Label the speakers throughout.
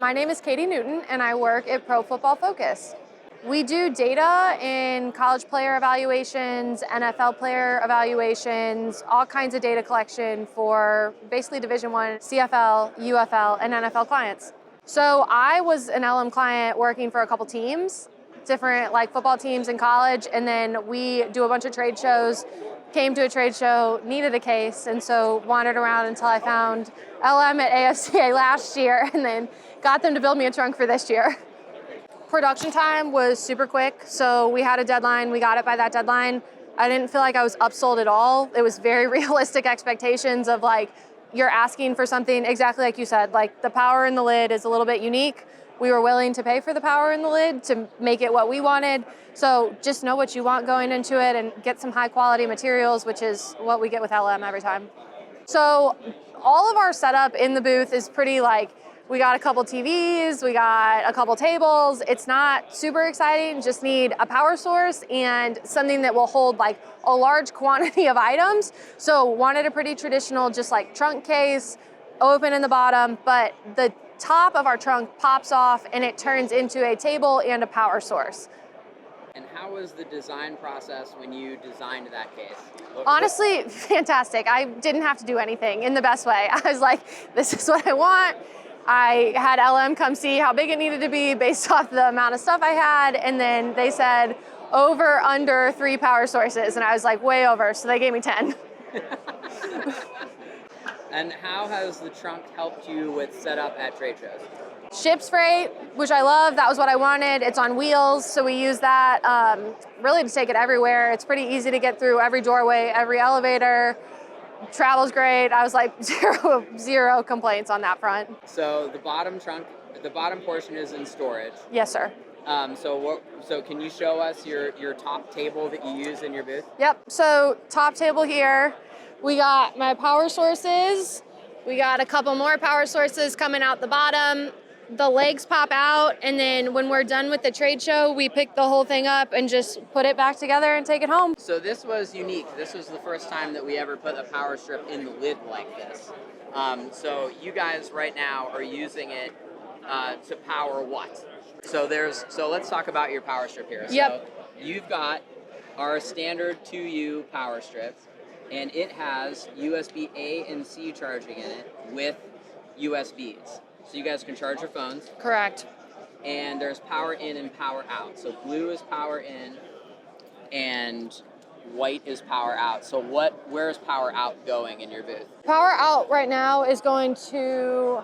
Speaker 1: My name is Katie Newton, and I work at Pro Football Focus. We do data in college player evaluations, NFL player evaluations, all kinds of data collection for basically Division I, CFL, UFL, and NFL clients. So I was an LM client working for a couple teams, different like football teams in college, and then we do a bunch of trade shows, came to a trade show, needed a case, and so wandered around until I found LM at AFCA last year, and then got them to build me a trunk for this year. Production time was super quick, so we had a deadline, we got it by that deadline. I didn't feel like I was upsold at all. It was very realistic expectations of like, you're asking for something exactly like you said, like the power in the lid is a little bit unique. We were willing to pay for the power in the lid to make it what we wanted. So just know what you want going into it and get some high quality materials, which is what we get with LM every time. So all of our setup in the booth is pretty like, we got a couple TVs, we got a couple tables. It's not super exciting, just need a power source and something that will hold like a large quantity of items. So wanted a pretty traditional, just like trunk case, open in the bottom, but the top of our trunk pops off and it turns into a table and a power source.
Speaker 2: And how was the design process when you designed that case?
Speaker 1: Honestly, fantastic. I didn't have to do anything in the best way. I was like, this is what I want. I had LM come see how big it needed to be based off the amount of stuff I had, and then they said over, under 3 power sources, and I was like, way over, so they gave me 10.
Speaker 2: And how has the trunk helped you with setup at trade shows?
Speaker 1: Ships freight, which I love, that was what I wanted. It's on wheels, so we use that really to take it everywhere. It's pretty easy to get through every doorway, every elevator. Travel's great. I was like zero complaints on that front.
Speaker 2: So the bottom trunk, the bottom portion is in storage.
Speaker 1: Yes, sir.
Speaker 2: So can you show us your top table that you use in your booth?
Speaker 1: Yep, so top table here. We got my power sources. We got a couple more power sources coming out the bottom. The legs pop out, and then when we're done with the trade show, we pick the whole thing up and just put it back together and take it home.
Speaker 2: So this was unique. This was the first time that we ever put a power strip in the lid like this. So you guys right now are using it to power what? So let's talk about your power strip here.
Speaker 1: Yep.
Speaker 2: So you've got our standard 2U power strip, and it has USB A and C charging in it with USBs. So you guys can charge your phones.
Speaker 1: Correct.
Speaker 2: And there's power in and power out. So blue is power in and white is power out. So where is power out going in your booth?
Speaker 1: Power out right now is going to,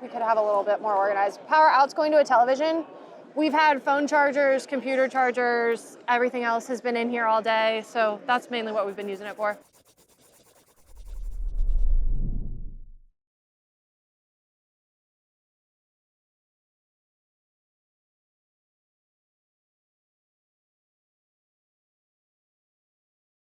Speaker 1: we could have a little bit more organized. Power out's going to a television. We've had phone chargers, computer chargers, everything else has been in here all day. So that's mainly what we've been using it for.